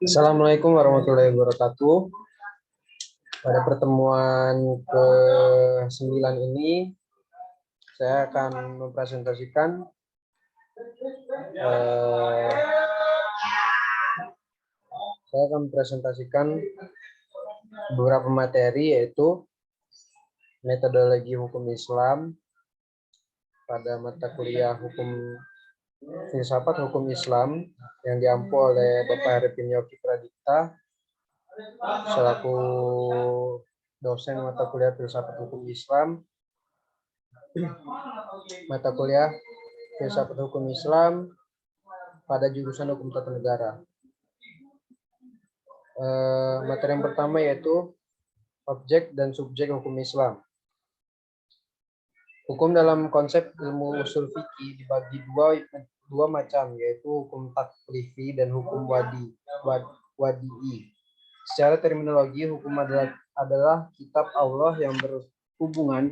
Assalamualaikum warahmatullahi wabarakatuh. Pada pertemuan ke-9 ini, saya akan mempresentasikan beberapa materi, yaitu metodologi hukum Islam pada mata kuliah hukum filsafat hukum Islam yang diampu oleh Bapak Arifin Yogi Pradipta selaku dosen mata kuliah filsafat hukum Islam, mata kuliah filsafat hukum Islam pada jurusan hukum tata negara. Materi yang pertama yaitu objek dan subjek hukum Islam. Hukum dalam konsep ilmu usul fikih dibagi dua macam, yaitu hukum taklifi dan hukum wadi'i. Secara terminologi, hukum adalah kitab Allah yang berhubungan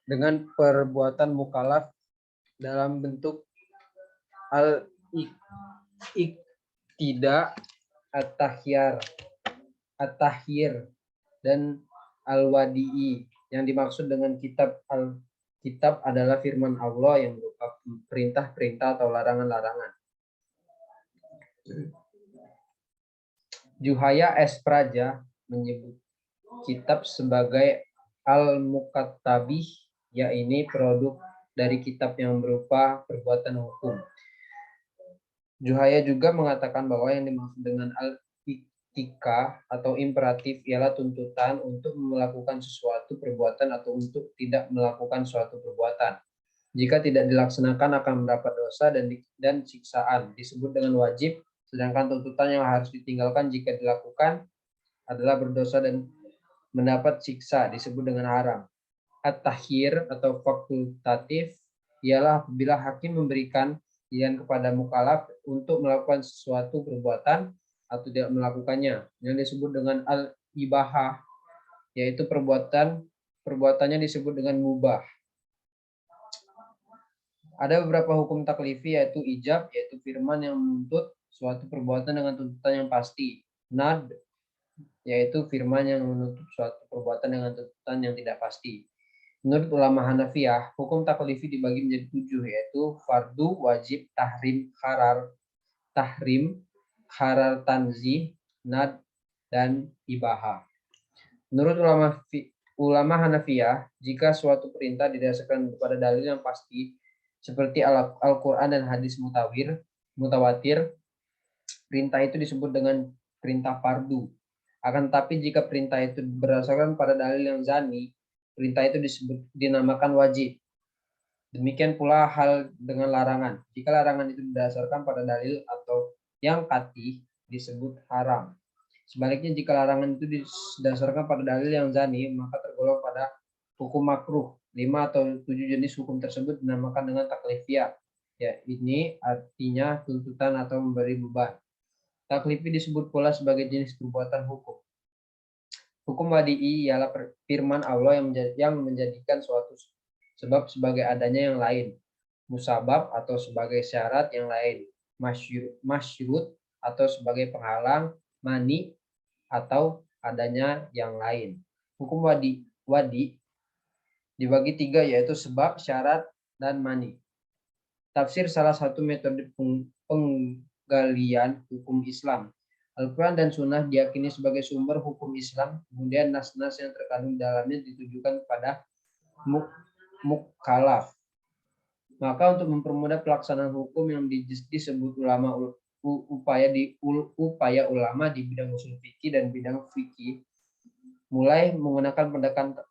dengan perbuatan mukallaf dalam bentuk al-iqtida, at-tahyir, dan al-wadi'i. Yang dimaksud dengan kitab adalah firman Allah yang berupa perintah-perintah atau larangan-larangan. Juhaya S. Praja menyebut kitab sebagai al-mukattabih, yaitu produk dari kitab yang berupa perbuatan hukum. Juhaya juga mengatakan bahwa yang dimaksud dengan al-iktika atau imperatif ialah tuntutan untuk melakukan sesuatu perbuatan atau untuk tidak melakukan suatu perbuatan. Jika tidak dilaksanakan akan mendapat dosa dan siksaan, disebut dengan wajib, sedangkan tuntutan yang harus ditinggalkan jika dilakukan adalah berdosa dan mendapat siksa, disebut dengan haram. At-tahyir atau fakultatif ialah apabila hakim memberikan pilihan kepada mukallaf untuk melakukan sesuatu perbuatan atau tidak melakukannya, yang disebut dengan al-ibahah, yaitu perbuatannya disebut dengan mubah. Ada beberapa hukum taklifi, yaitu ijab, yaitu firman yang menuntut suatu perbuatan dengan tuntutan yang pasti. Nad, yaitu firman yang menuntut suatu perbuatan dengan tuntutan yang tidak pasti. Menurut ulama Hanafiyah, hukum taklifi dibagi menjadi 7, yaitu fardu, wajib, tahrim, harar tanzih, nad, dan ibahah. Menurut ulama Hanafiyah, jika suatu perintah didasarkan kepada dalil yang pasti seperti Al-Quran dan hadis mutawatir, perintah itu disebut dengan perintah fardu. Akan tetapi jika perintah itu berdasarkan pada dalil yang zani, perintah itu dinamakan wajib. Demikian pula hal dengan larangan. Jika larangan itu berdasarkan pada dalil atau yang qat'ih, disebut haram. Sebaliknya jika larangan itu didasarkan pada dalil yang zani, maka tergolong pada hukum makruh. 5 atau 7 jenis hukum tersebut dinamakan dengan taklifiyah. Ya, ini artinya tuntutan atau memberi beban. Taklifi disebut pula sebagai jenis perbuatan hukum. Hukum wadi'i ialah firman Allah yang menjadikan suatu sebab sebagai adanya yang lain, musabab atau sebagai syarat yang lain, masyrut atau sebagai penghalang, mani atau adanya yang lain. Hukum wadi dibagi 3, yaitu sebab, syarat, dan mani. Tafsir salah satu metode penggalian hukum Islam. Al-Quran dan Sunnah diyakini sebagai sumber hukum Islam, kemudian nas-nas yang terkandung dalamnya ditujukan kepada mukallaf. Maka untuk mempermudah pelaksanaan hukum yang disebut upaya ulama di bidang usul fikih dan bidang fikih, mulai menggunakan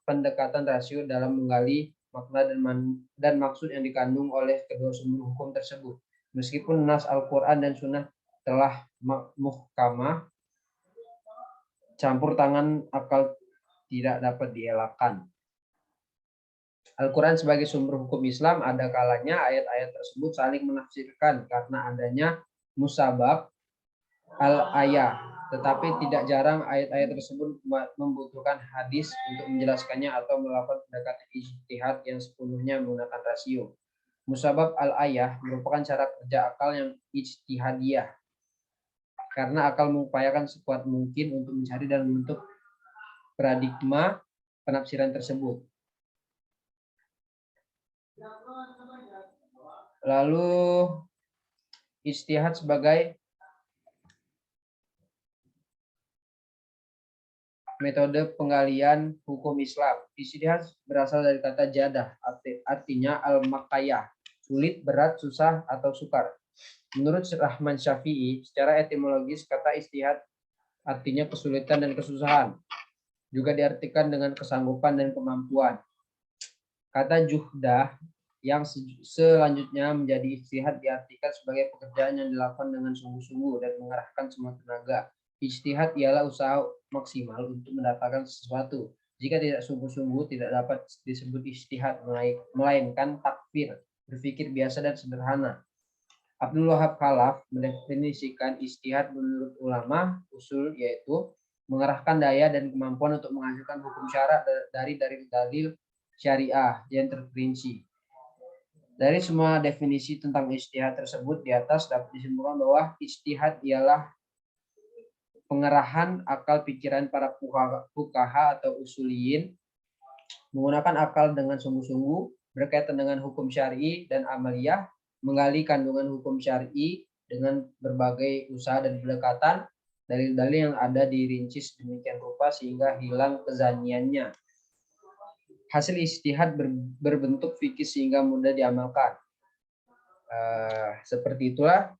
pendekatan rasio dalam menggali makna dan maksud yang dikandung oleh kedua sumber hukum tersebut. Meskipun nas Al-Quran dan Sunnah telah muhkamah, campur tangan akal tidak dapat dielakkan. Al-Quran sebagai sumber hukum Islam, ada kalanya ayat-ayat tersebut saling menafsirkan karena adanya musabab al-ayah Tetapi tidak jarang ayat-ayat tersebut membutuhkan hadis untuk menjelaskannya atau melakukan pendekatan ijtihad yang sepenuhnya menggunakan rasio. Musabab al-ayah merupakan cara kerja akal yang ijtihadiyah, karena akal mengupayakan sekuat mungkin untuk mencari dan membentuk paradigma penafsiran tersebut. Lalu ijtihad sebagai metode penggalian hukum Islam. Ijtihad berasal dari kata jadah, artinya al-makayah, sulit, berat, susah, atau sukar. Menurut Rahman Syafi'i, secara etimologis kata ijtihad artinya kesulitan dan kesusahan. Juga diartikan dengan kesanggupan dan kemampuan. Kata juhdah yang selanjutnya menjadi ijtihad diartikan sebagai pekerjaan yang dilakukan dengan sungguh-sungguh dan mengerahkan semua tenaga. Ijtihad ialah usaha maksimal untuk mendapatkan sesuatu. Jika tidak sungguh-sungguh tidak dapat disebut ijtihad, melainkan takfir, berpikir biasa dan sederhana. Abdul Wahab Khalaf mendefinisikan ijtihad menurut ulama usul yaitu mengerahkan daya dan kemampuan untuk menghasilkan hukum syara dari dalil syariah yang terperinci. Dari semua definisi tentang ijtihad tersebut di atas dapat disimpulkan bahwa ijtihad ialah pengerahan akal pikiran para fuqaha atau usuliyin menggunakan akal dengan sungguh-sungguh berkaitan dengan hukum syar'i dan amaliyah, menggali kandungan hukum syar'i dengan berbagai usaha dan pendekatan, dalil-dalil yang ada dirinci sedemikian rupa sehingga hilang kezaniannya. Hasil ijtihad berbentuk fikih sehingga mudah diamalkan. Seperti itulah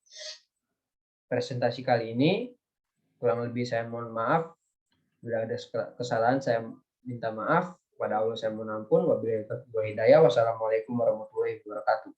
presentasi kali ini. Kurang lebih saya mohon maaf. Bila ada kesalahan saya minta maaf. Kepada Allah saya mohon ampun. Wabillahi taufiq wal hidayah. Wassalamualaikum warahmatullahi wabarakatuh.